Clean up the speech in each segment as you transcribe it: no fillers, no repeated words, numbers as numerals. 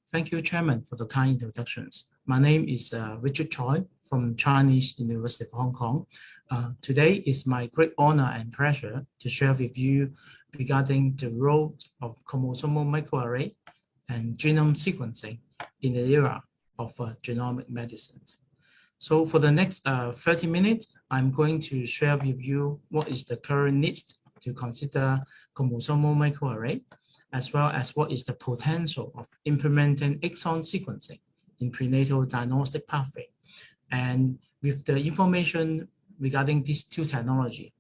Thank you, Chairman, for the kind introductions. My name is Richard Choi from Chinese University of Hong Kong. Today is my great honor and pleasure to share with you regarding the role of chromosomal microarray and genome sequencing in the era of genomic medicine. So for the next 30 minutes, I'm going to share with you what is the current needs to consider chromosomal microarray, as well as what is the potential of implementing exon sequencing in prenatal diagnostic pathway. And with the information regarding these two technologies,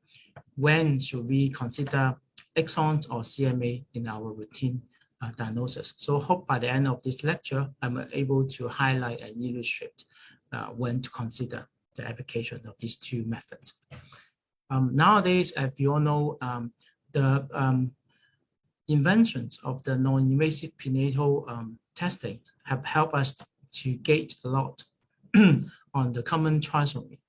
when should we consider exons or CMA in our routine diagnosis? So hope by the end of this lecture, I'm able to highlight and illustrate when to consider the application of these two methods. Nowadays, as you all know, the inventions of the non-invasive prenatal testing have helped us to gauge a lot on the common trisomy.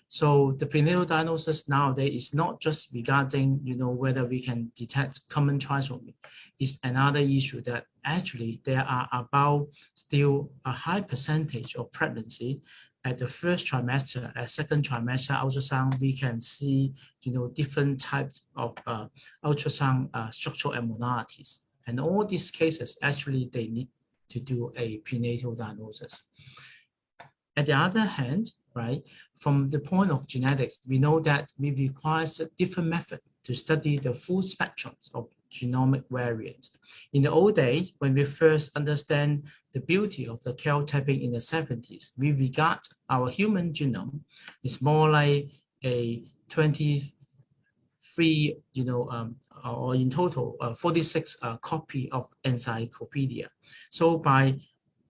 So the prenatal diagnosis nowadays is not just regarding, whether we can detect common trisomy. It's another issue that actually there are about still a high percentage of pregnancy at the first trimester, at second trimester ultrasound, we can see, different types of ultrasound structural abnormalities. And all these cases, actually, they need to do a prenatal diagnosis. At the other hand, right, from the point of genetics, we know that we require a different method to study the full spectrum of genomic variants. In the old days, when we first understand the beauty of the cell typing in the 70s, we regard our human genome is more like a 23, or in total 46 copy of encyclopedia. So by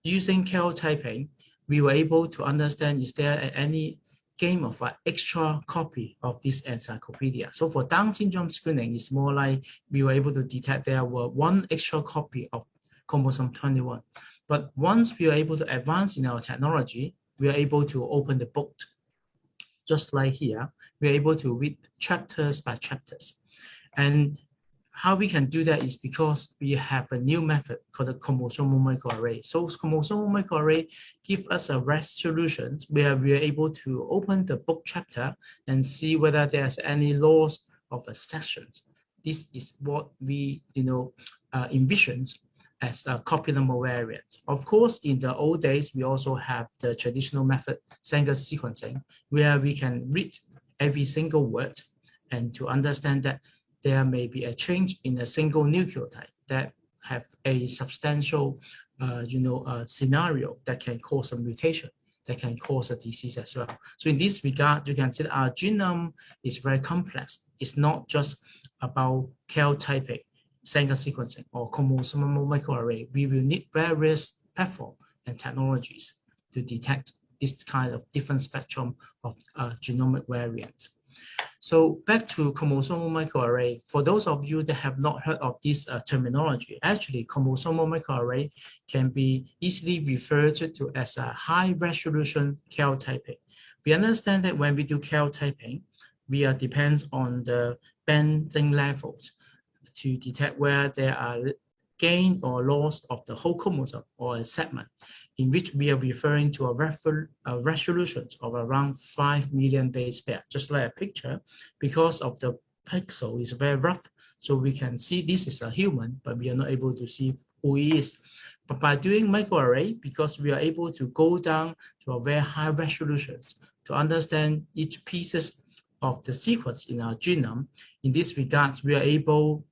using cell typing, we were able to understand is there any game of an extra copy of this encyclopedia. So for Down syndrome screening, it's more like we were able to detect there were one extra copy of chromosome 21. But once we are able to advance in our technology, we are able to open the book. Just like here, we are able to read chapters by chapters. And how we can do that is because we have a new method called the chromosomal microarray. So chromosomal microarray give us a resolution where we are able to open the book chapter and see whether there's any loss of a section. This is what we envisions as a copy number variant. Of course, in the old days, we also have the traditional method, Sanger sequencing, where we can read every single word and to understand that there may be a change in a single nucleotide that have a substantial, scenario that can cause a mutation, that can cause a disease as well. So in this regard, you can see that our genome is very complex. It's not just about cell typing, Sanger sequencing, or chromosomal microarray. We will need various platforms and technologies to detect this kind of different spectrum of genomic variants. So back to chromosomal microarray. For those of you that have not heard of this terminology, actually chromosomal microarray can be easily referred to as a high resolution cell typing. We understand that when we do cell typing, we depends on the bending levels to detect where there are gain or loss of the whole chromosome or a segment, in which we are referring to a resolution of around 5 million base pair, just like a picture. Because of the pixel is very rough, so we can see this is a human, but we are not able to see who he is. But by doing microarray, because we are able to go down to a very high resolution to understand each pieces of the sequence in our genome, in this regard, we are able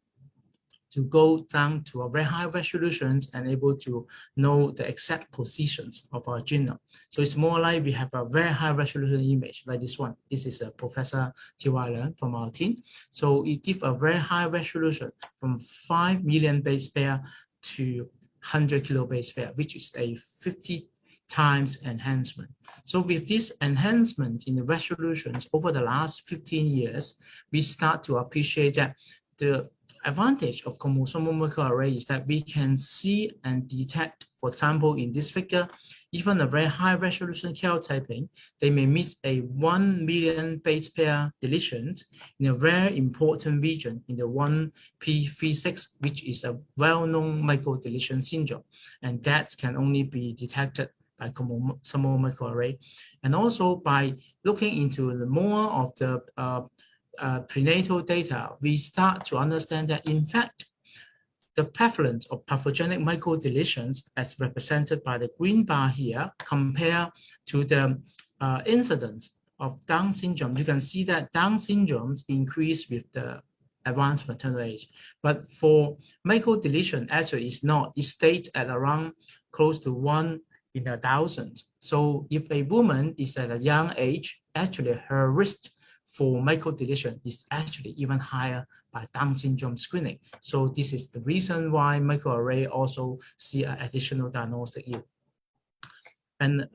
to go down to a very high resolutions and able to know the exact positions of our genome. So it's more like we have a very high resolution image like this one. This is a Professor T.Y. from our team. So it gives a very high resolution from 5 million base pair to 100 kilobase pair, which is a 50 times enhancement. So with this enhancement in the resolutions over the last 15 years, we start to appreciate that the advantage of chromosomal microarray is that we can see and detect, for example, in this figure, even a very high resolution karyotyping, they may miss a 1 million base pair deletions in a very important region in the 1p36, which is a well-known microdeletion syndrome, and that can only be detected by chromosomal microarray. And also by looking into the more of the prenatal data, we start to understand that in fact, the prevalence of pathogenic microdeletions as represented by the green bar here compared to the incidence of Down syndrome. You can see that Down syndromes increase with the advanced maternal age. But for microdeletion, actually it's not. It stays at around close to 1 in 1,000. So if a woman is at a young age, actually her risk for microdeletion is actually even higher by Down syndrome screening. So this is the reason why microarray also see an additional diagnostic yield. And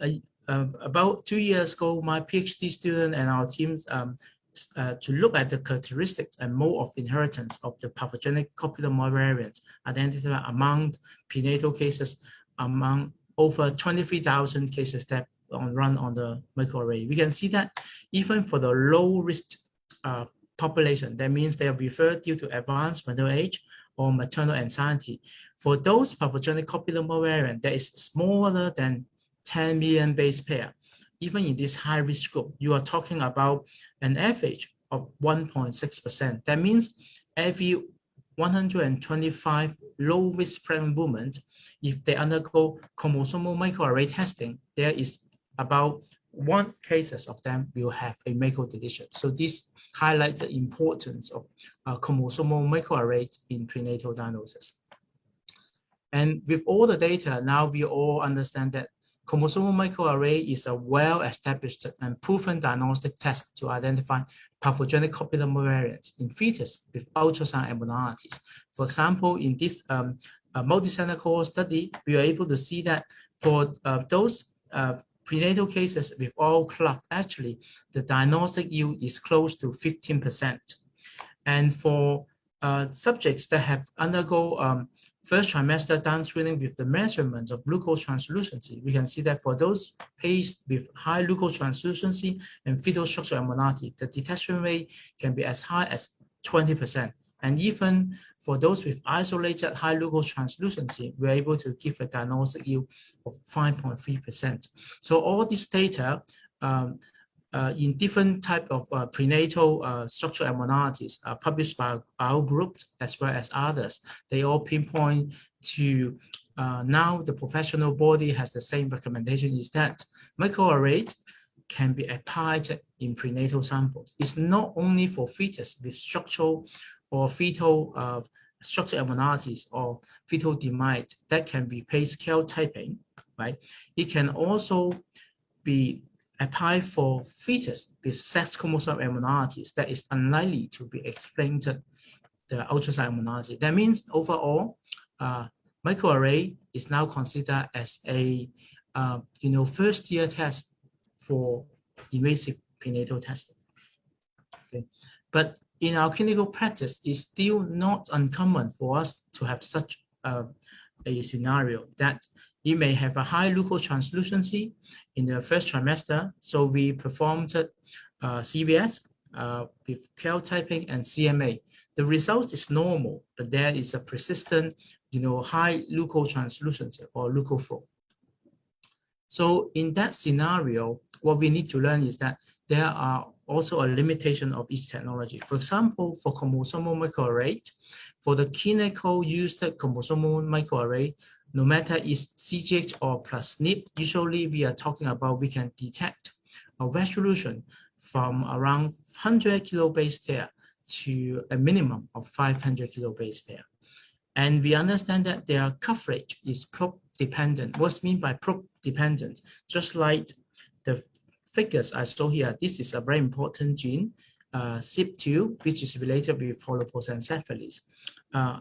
about 2 years ago, my PhD student and our teams to look at the characteristics and mode of inheritance of the pathogenic copyloma variants identified among prenatal cases among over 23,000 cases that run on the microarray. We can see that even for the low risk population, that means they are referred due to advanced maternal age or maternal anxiety. For those pathogenic copyloma variant that is smaller than 10 million base pair, even in this high risk group, you are talking about an average of 1.6%. That means every 125 low risk pregnant women, if they undergo chromosomal microarray testing, there is about 1 cases of them will have a microdeletion. So this highlights the importance of chromosomal microarrays in prenatal diagnosis. And with all the data, now we all understand that chromosomal microarray is a well-established and proven diagnostic test to identify pathogenic copyloma variants in fetus with ultrasound abnormalities. For example, in this multi-center cohort study, we were able to see that for those prenatal cases with oral clot, actually, the diagnostic yield is close to 15%. And for subjects that have undergo first trimester down screening with the measurements of glucose translucency, we can see that for those patients with high glucose translucency and fetal structure abnormality, the detection rate can be as high as 20%. And even for those with isolated high glucose translucency, we're able to give a diagnostic yield of 5.3%. So all this data in different type of prenatal structural abnormalities published by our group as well as others, they all pinpoint to now the professional body has the same recommendation, is that microarray can be applied in prenatal samples. It's not only for fetus with structural or fetal structural abnormalities or fetal demise that can replace karyotyping, right? It can also be applied for fetus with sex chromosome abnormalities that is unlikely to be explained the ultrasound abnormality. That means overall, microarray is now considered as a first-year test for invasive prenatal testing. Okay. But in our clinical practice, it's still not uncommon for us to have such a scenario that you may have a high glucose translucency in the first trimester. So we performed CBS with karyotyping and CMA. The result is normal, but there is a persistent, high glucose translucency or glucoflow. So in that scenario, what we need to learn is that there are also a limitation of each technology. For example, for chromosomal microarray, for the clinical used chromosomal microarray, no matter is CGH or plus SNP, usually we are talking about we can detect a resolution from around 100 kilobase pair to a minimum of 500 kilobase pair. And we understand that their coverage is probe dependent. What's meant by probe dependent? Just like the figures I saw here, this is a very important gene, CYP2, which is related with holoprosencephaly.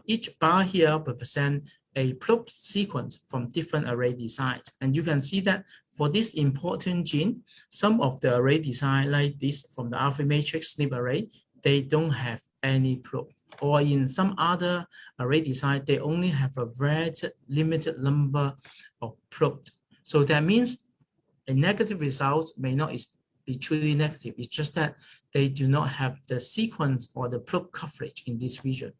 Each bar here represents a probe sequence from different array designs. And you can see that for this important gene, some of the array design like this from the alpha matrix SNP array, they don't have any probe. or in some other array design, they only have a very limited number of probes. So that means a negative result may not be truly negative. It's just that they do not have the sequence or the probe coverage in this region.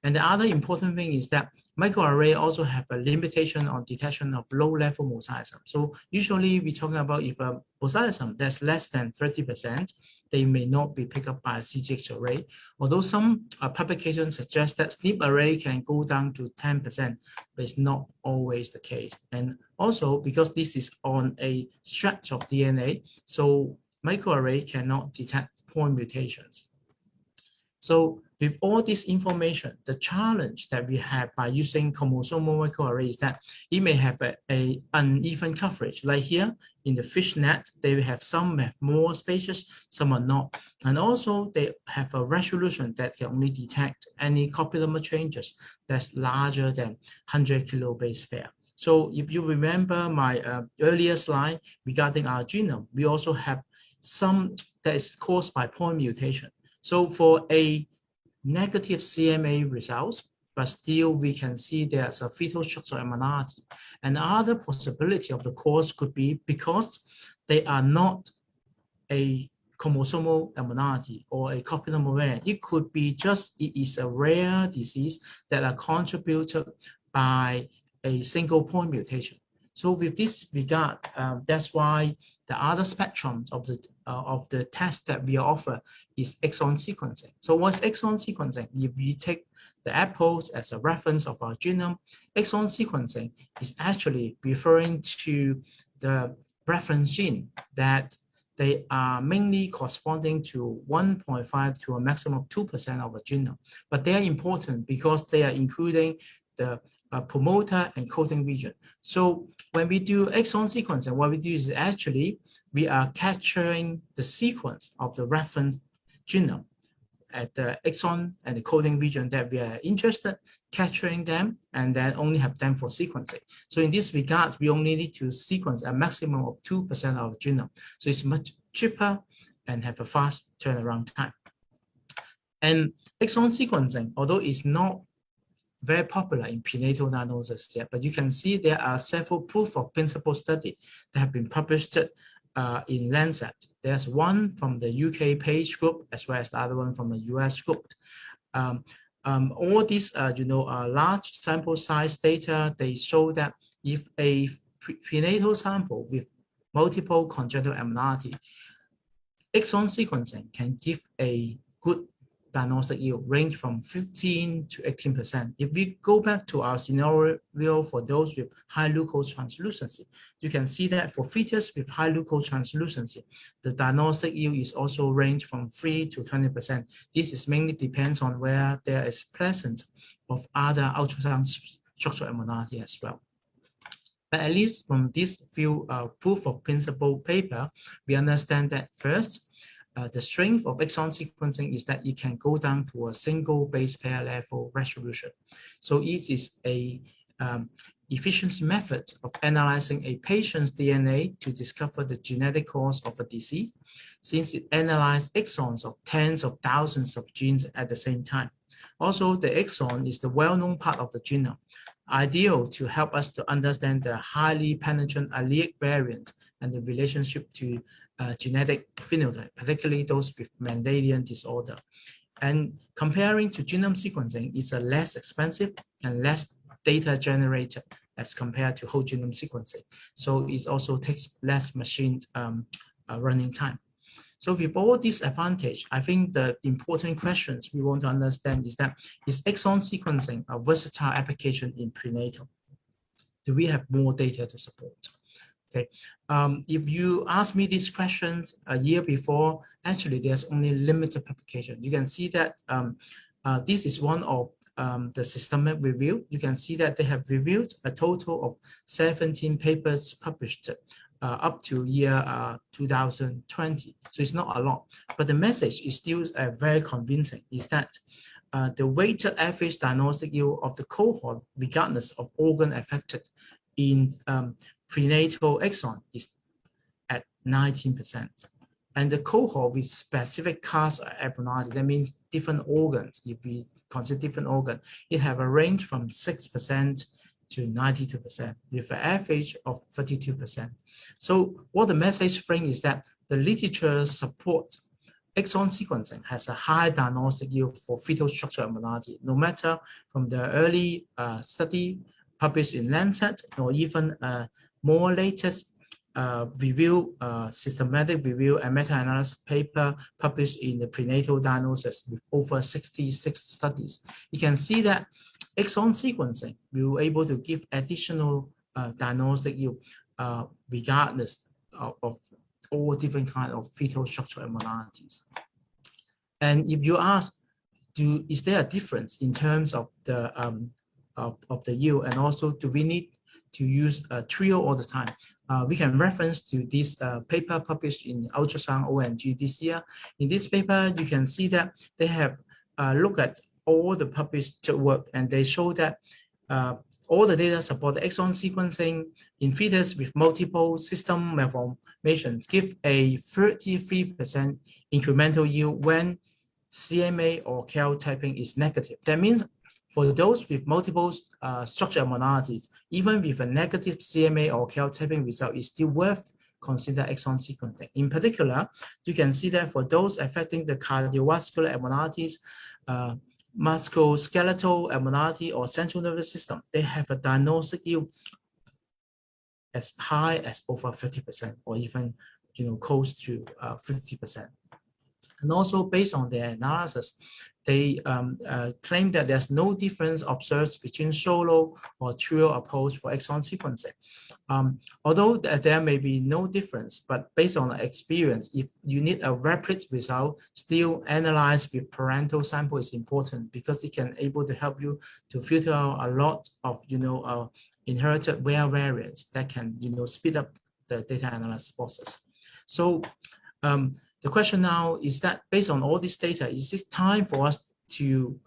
And the other important thing is that microarray also have a limitation on detection of low-level mosaicism. So usually we're talking about if a mosaicism that's less than 30%, they may not be picked up by a CGX array. Although some publications suggest that SNP array can go down to 10%, but it's not always the case. And also because this is on a stretch of DNA, so microarray cannot detect point mutations. So with all this information, the challenge that we have by using chromosomal microarray is that it may have a uneven coverage. Like here in the fishnet, they have some have more spacious, some are not. And also they have a resolution that can only detect any copy number changes that's larger than 100 kilobase pair. So if you remember my earlier slide regarding our genome, we also have some that is caused by point mutation. So for a negative CMA results, but still we can see there's a fetal structural abnormality. And the other possibility of the cause could be because they are not a chromosomal abnormality or a copy number variant. It could be just it is a rare disease that are contributed by a single point mutation. So with this regard, that's why the other spectrum of the test that we offer is exon sequencing. So what's exon sequencing? If we take the apples as a reference of our genome, exon sequencing is actually referring to the reference gene that they are mainly corresponding to 1.5 to a maximum of 2% of a genome. But they are important because they are including the promoter and coding region. So when we do exon sequencing, what we do is actually we are capturing the sequence of the reference genome at the exon and the coding region that we are interested, capturing them, and then only have them for sequencing. So in this regard, we only need to sequence a maximum of 2% of the genome. So it's much cheaper and have a fast turnaround time. And exon sequencing, although it's not very popular in prenatal diagnosis yet, but you can see there are several proof of principle studies that have been published in Lancet. There's one from the UK Page group as well as the other one from the US group. All these, large sample size data, they show that if a prenatal sample with multiple congenital abnormality, exon sequencing can give a good diagnostic yield range from 15 to 18%. If we go back to our scenario for those with high glucose translucency, you can see that for fetus with high glucose translucency, the diagnostic yield is also range from 3 to 20%. This is mainly depends on where there is presence of other ultrasound structural abnormality as well. But at least from this few proof of principle paper, we understand that first, the strength of exon sequencing is that it can go down to a single base pair level resolution. So it is a efficiency method of analyzing a patient's DNA to discover the genetic cause of a disease, since it analyzes exons of tens of thousands of genes at the same time. Also, the exon is the well-known part of the genome, ideal to help us to understand the highly penetrant allelic variants and the relationship to genetic phenotype, particularly those with Mendelian disorder. And comparing to genome sequencing, it's a less expensive and less data generated as compared to whole genome sequencing. So it also takes less machine running time. So with all this advantage, I think the important questions we want to understand is that, is exon sequencing a versatile application in prenatal? Do we have more data to support? Okay, if you ask me these questions a year before, actually there's only limited publication. You can see that this is one of the systematic review. You can see that they have reviewed a total of 17 papers published up to year 2020. So it's not a lot, but the message is still very convincing, is that the weighted average diagnostic yield of the cohort, regardless of organ affected in prenatal exon, is at 19%. And the cohort with specific cause abnormality, that means different organs, if we consider different organs, it have a range from 6% to 92%, with an average of 32%. So what the message brings is that the literature supports exon sequencing has a high diagnostic yield for fetal structural abnormality, no matter from the early study published in Lancet or even more latest review, systematic review and meta-analysis paper published in the prenatal diagnosis with over 66 studies. You can see that exon sequencing will be able to give additional diagnostic yield regardless of all different kinds of fetal structural abnormalities. And if you ask, is there a difference in terms of the yield, and also do we need to use a trio all the time? We can reference to this paper published in Ultrasound ONG this year. In this paper, you can see that they have looked at all the published work, and they show that all the data support the exon sequencing in fetus with multiple system malformations give a 33% incremental yield when CMA or KL typing is negative. That means for those with multiple structural abnormalities, even with a negative CMA or KL typing result, it's still worth consider exon sequencing. In particular, you can see that for those affecting the cardiovascular abnormalities, musculoskeletal abnormality or central nervous system, they have a diagnostic yield as high as over 50% or even close to 50%. And also based on their analysis, they claim that there's no difference observed between solo or trio approach for exon sequencing. Although there may be no difference, but based on experience, if you need a rapid result, still analyze with parental sample is important because it can able to help you to filter out a lot of inherited rare variants that can speed up the data analysis process. So the question now is that based on all this data, is it time for us to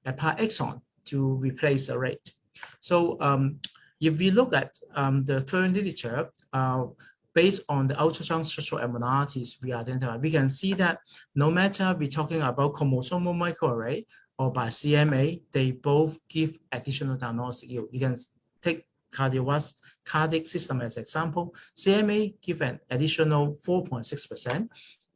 apply exon to replace the rate? So if we look at the current literature, based on the ultrasound structural abnormalities we identify, we can see that no matter we're talking about chromosomal microarray or by CMA, they both give additional diagnostic yield. You can take cardiac system as example. CMA give an additional 4.6%.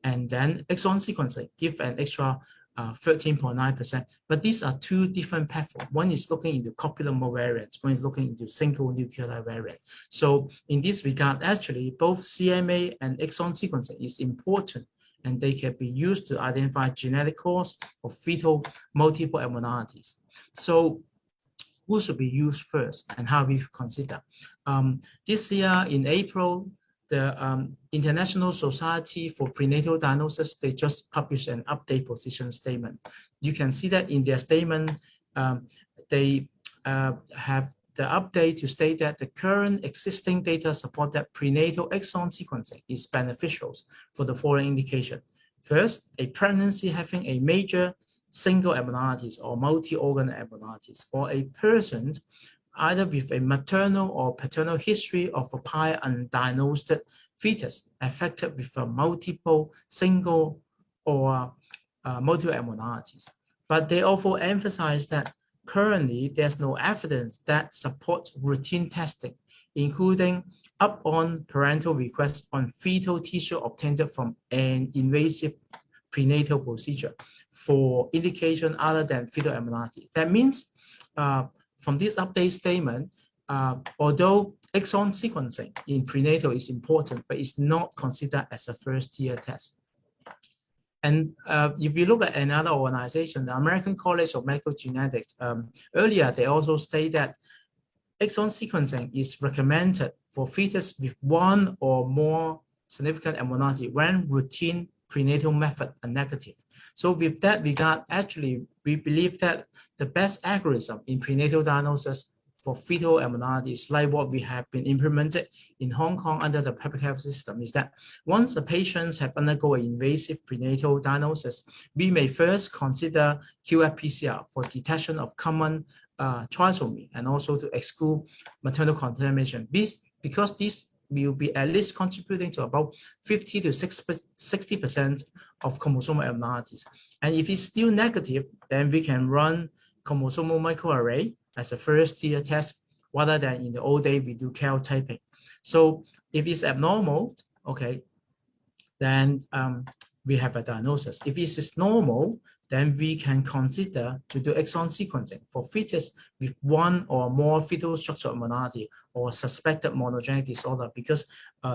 And then exon sequencing give an extra 13.9%. But these are two different platforms. One is looking into copular variants, one is looking into single nucleotide variant. So in this regard, actually, both CMA and exon sequencing is important, and they can be used to identify genetic cause of fetal multiple abnormalities. So who should be used first and how we consider? This year in April, the International Society for Prenatal Diagnosis, they just published an update position statement. You can see that in their statement, they have the update to state that the current existing data support that prenatal exon sequencing is beneficial for the following indication. First, a pregnancy having a major single abnormalities or multi-organ abnormalities, or a person either with a maternal or paternal history of a prior undiagnosed fetus affected with a multiple single or multiple abnormalities. But they also emphasize that currently there's no evidence that supports routine testing, including upon parental request on fetal tissue obtained from an invasive prenatal procedure for indication other than fetal abnormality. That means from this update statement, although exon sequencing in prenatal is important, but it's not considered as a first-tier test. And if you look at another organization, the American College of Medical Genetics, earlier they also state that exon sequencing is recommended for fetus with one or more significant abnormality when routine prenatal method are negative. So with that regard, actually, we believe that the best algorithm in prenatal diagnosis for fetal abnormalities, like what we have been implemented in Hong Kong under the public health system, is that once the patients have undergone invasive prenatal diagnosis, we may first consider qRT-PCR for detection of common trisomy and also to exclude maternal contamination. Because this will be at least contributing to about 50 to 60% of chromosomal abnormalities. And if it's still negative, then we can run chromosomal microarray as a first tier test, rather than in the old day we do karyotyping. So if it's abnormal, okay, then we have a diagnosis. If it is normal, then we can consider to do exon sequencing for fetus with one or more fetal structural abnormality or suspected monogenic disorder, because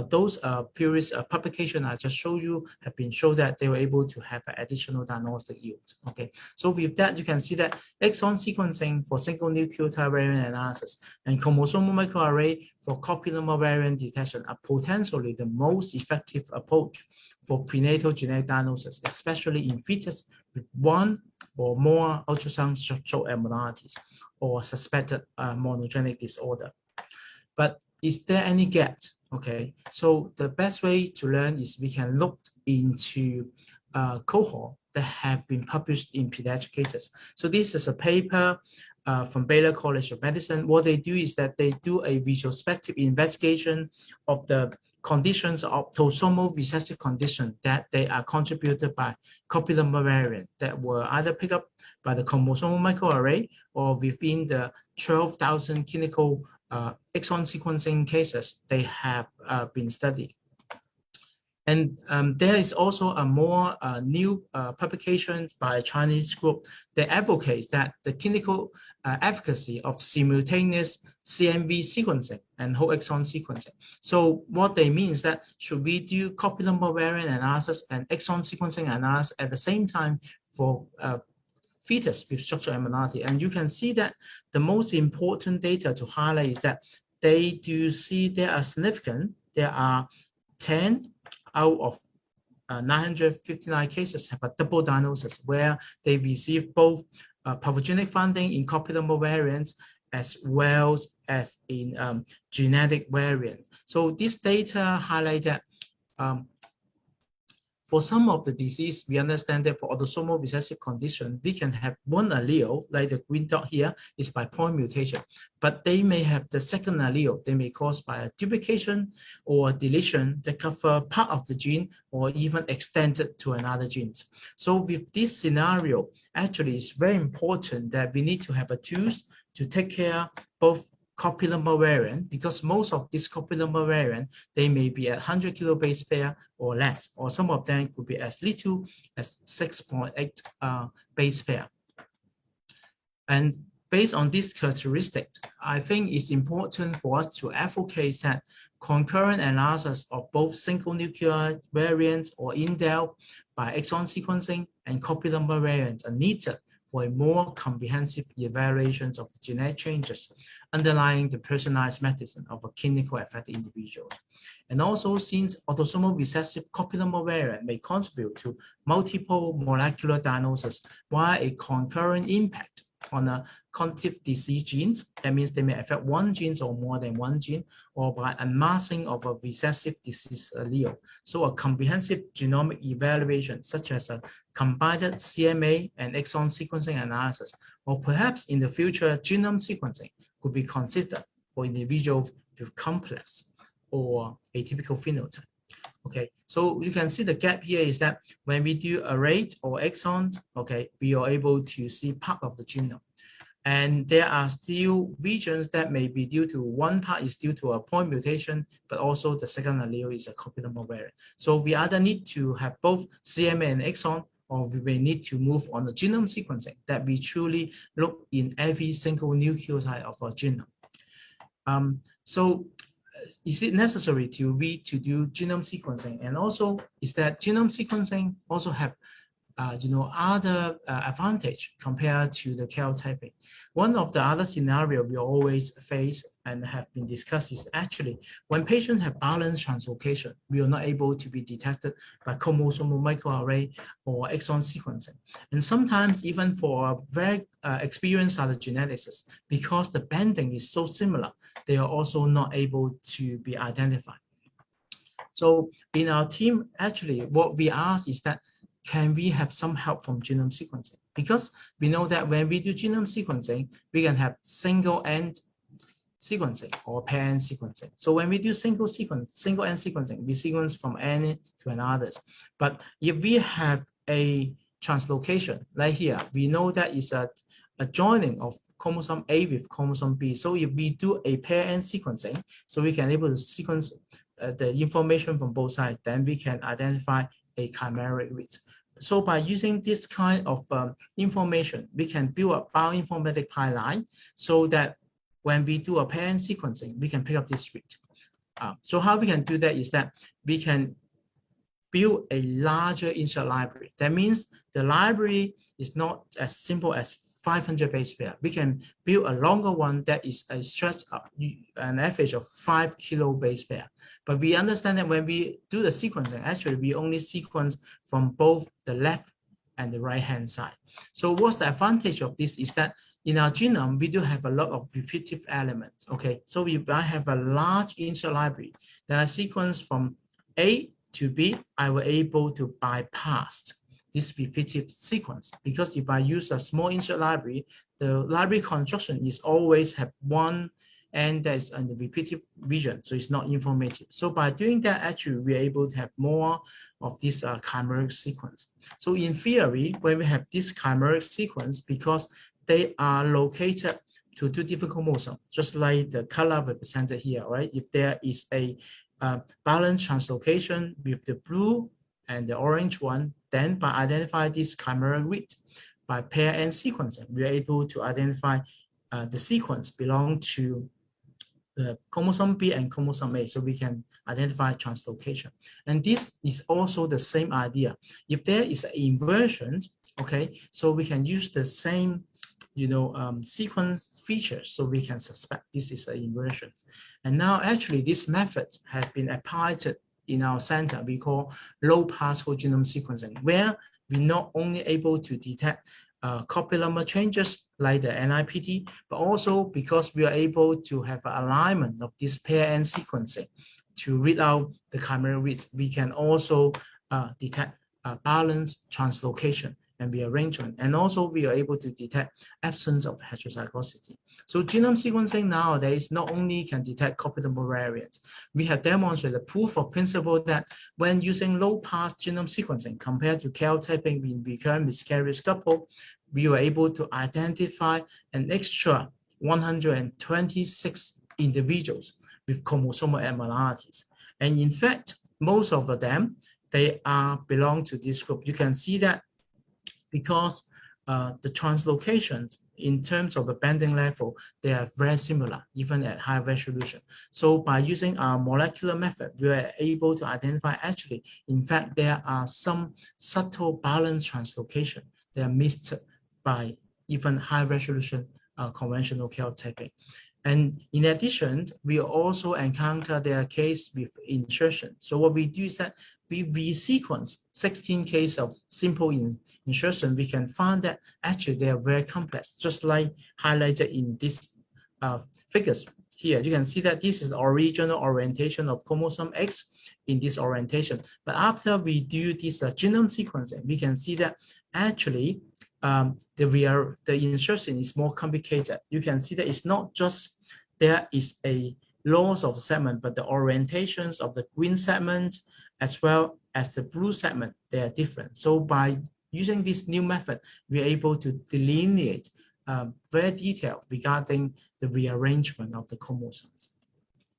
those previous publications I just showed you have been shown that they were able to have an additional diagnostic yield. Okay, so with that, you can see that exon sequencing for single nucleotide variant analysis and chromosomal microarray for copy number variant detection are potentially the most effective approach for prenatal genetic diagnosis, especially in fetus with one or more ultrasound structural abnormalities or suspected monogenic disorder. But is there any gap? Okay, so the best way to learn is we can look into cohort that have been published in pediatric cases. So this is a paper from Baylor College of Medicine. What they do is that they do a retrospective investigation of the conditions of autosomal recessive condition that they are contributed by copy number variant that were either picked up by the chromosomal microarray or within the 12,000 clinical exon sequencing cases they have been studied. And there is also a more new publications by a Chinese group that advocates that the clinical efficacy of simultaneous CMV sequencing and whole exon sequencing. So what they mean is that should we do copy number variant analysis and exon sequencing analysis at the same time for fetus with structural abnormality? And you can see that the most important data to highlight is that they do see they are significant. There are 10 out of 959 cases have a double diagnosis where they receive both pathogenic finding in copy number variants as well as in genetic variant. So this data highlight that for some of the disease, we understand that for autosomal recessive condition, we can have one allele, like the green dot here, is by point mutation, but they may have the second allele. They may cause by a duplication or deletion that cover part of the gene or even extended to another gene. So with this scenario, actually it's very important that we need to have a tools to take care both copy number variant, because most of this copy number variant, they may be at 100 kilobase pair or less, or some of them could be as little as 6.8 base pair. And based on this characteristic, I think it's important for us to advocate that concurrent analysis of both single nucleotide variants or indel by exon sequencing and copy number variants are needed for a more comprehensive evaluation of the genetic changes underlying the personalized medicine of a clinical affected individuals. And also, since autosomal recessive copy number variant may contribute to multiple molecular diagnosis via a concurrent impact on a cognitive disease genes, that means they may affect one gene or more than one gene, or by unmasking of a recessive disease allele. So a comprehensive genomic evaluation, such as a combined CMA and exon sequencing analysis, or perhaps in the future genome sequencing, could be considered for individuals with complex or atypical phenotype. Okay, so you can see the gap here is that when we do array or exon, okay, we are able to see part of the genome. And there are still regions that may be due to one part is due to a point mutation, but also the second allele is a copy number variant. So we either need to have both CMA and exon, or we may need to move on the genome sequencing that we truly look in every single nucleotide of our genome. So is it necessary to do genome sequencing? And also, is that genome sequencing also have other advantage compared to the karyotyping? One of the other scenario we always face and have been discussed is actually when patients have balanced translocation, we are not able to be detected by chromosomal microarray or exon sequencing. And sometimes even for a very experienced cytogeneticists, because the bending is so similar, they are also not able to be identified. So in our team, actually, what we ask is that, can we have some help from genome sequencing? Because we know that when we do genome sequencing, we can have single-end sequencing or pair-end sequencing. So when we do single end sequencing, we sequence from any to another. But if we have a translocation, like here, we know that it's a joining of chromosome A with chromosome B. So if we do a pair-end sequencing, so we can able to sequence the information from both sides, then we can identify a chimeric read. So by using this kind of information, we can build a bioinformatic pipeline so that when we do a pair-end sequencing, we can pick up this read. So how we can do that is that we can build a larger insert library. That means the library is not as simple as 500 base pair. We can build a longer one that is a stretch of an average of 5 kilo base pair. But we understand that when we do the sequencing, actually we only sequence from both the left and the right hand side. So what's the advantage of this is that in our genome, we do have a lot of repetitive elements. Okay, so if I have a large insert library that I sequence from A to B, I will able to bypass this repetitive sequence, because if I use a small insert library, the library construction is always have one end that is in the repetitive region, so it's not informative. So by doing that, actually we're able to have more of this chimeric sequence. So in theory, when we have this chimeric sequence, because they are located to two different chromosomes, just like the color represented here, right? If there is a balanced translocation with the blue and the orange one, then by identifying this chimeric read by pair-end sequencing, we are able to identify the sequence belong to the chromosome B and chromosome A, so we can identify translocation. And this is also the same idea. If there is an inversion, okay, so we can use the same sequence features, so we can suspect this is an inversion. And now actually this method has been applied in our center. We call low pass whole genome sequencing, where we not only able to detect copy number changes like the NIPT, but also because we are able to have an alignment of this pair-end sequencing to read out the chimeric reads, we can also detect balanced translocation and rearrangement, and also we are able to detect absence of heterozygosity. So genome sequencing nowadays not only can detect copy number variants, we have demonstrated proof of principle that when using low-pass genome sequencing compared to karyotyping in recurrent miscarriage couple, we were able to identify an extra 126 individuals with chromosomal abnormalities. And in fact, most of them, they belong to this group. You can see that because the translocations in terms of the bending level, they are very similar, even at high resolution. So by using our molecular method, we are able to identify actually, in fact, there are some subtle balance translocation that are missed by even high resolution conventional karyotyping. And in addition, we also encounter their case with insertion. So what we do is that we resequence 16 cases of simple insertion. We can find that actually they are very complex, just like highlighted in these figures here. You can see that this is the original orientation of chromosome X in this orientation. But after we do this genome sequencing, we can see that actually the insertion is more complicated. You can see that it's not just there is a loss of segment, but the orientations of the green segment as well as the blue segment, they are different. So by using this new method, we are able to delineate very detailed regarding the rearrangement of the chromosomes.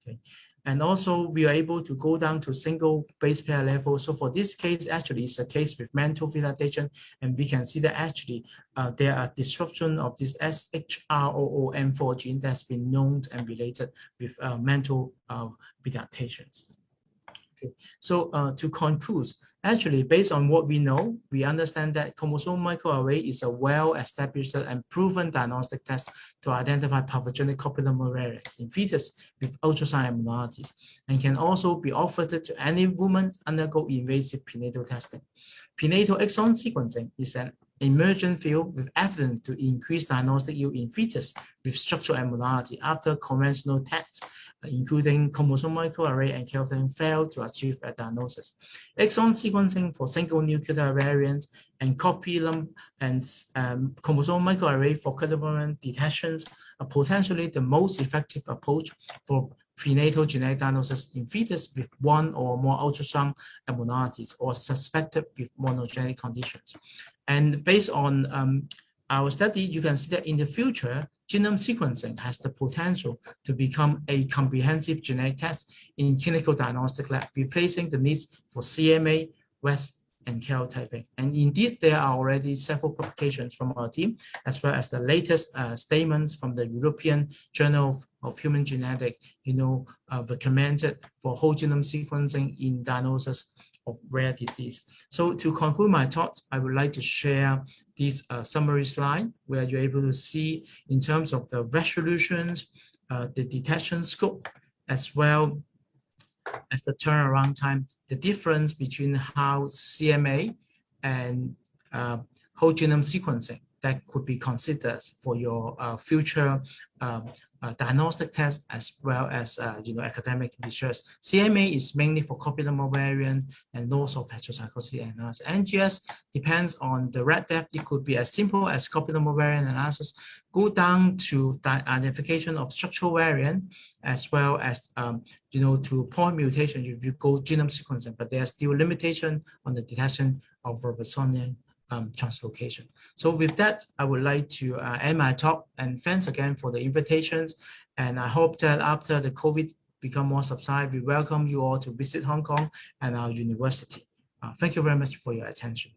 Okay. And also we are able to go down to single base pair level. So for this case, actually it's a case with mental retardation, and we can see that actually there are disruption of this SHROOM4 gene that's been known and related with mental retardations. Okay. So to conclude, actually, based on what we know, we understand that chromosomal microarray is a well-established and proven diagnostic test to identify pathogenic copy number variants in fetus with ultrasound abnormalities, and can also be offered to any woman undergo invasive prenatal testing. Prenatal exome sequencing is an emerging field with evidence to increase diagnostic yield in fetus with structural abnormality after conventional tests, including chromosomal microarray and calcium, failed to achieve a diagnosis. Exon sequencing for single nucleotide variants and copy lump and chromosomal microarray for critical detections are potentially the most effective approach for prenatal genetic diagnosis in fetus with one or more ultrasound abnormalities or suspected with monogenic conditions. And based on our study, you can see that in the future, genome sequencing has the potential to become a comprehensive genetic test in clinical diagnostic lab, replacing the needs for CMA, West, and karyotyping. And indeed, there are already several publications from our team, as well as the latest statements from the European Journal of Human Genetics, recommended for whole genome sequencing in diagnosis of rare disease. So to conclude my thoughts, I would like to share this summary slide where you're able to see in terms of the resolutions, the detection scope, as well as the turnaround time, the difference between how CMA and whole genome sequencing that could be considered for your future diagnostic tests as well as academic research. CMA is mainly for copy number variant and loss of heterozygosity analysis. NGS depends on the red depth. It could be as simple as copy number variant analysis, go down to the identification of structural variant, as well as to point mutation if you go genome sequencing, but there are still limitation on the detection of Robertsonian translocation. So with that, I would like to end my talk, and thanks again for the invitations. And I hope that after the COVID become more subside, we welcome you all to visit Hong Kong and our university. Thank you very much for your attention.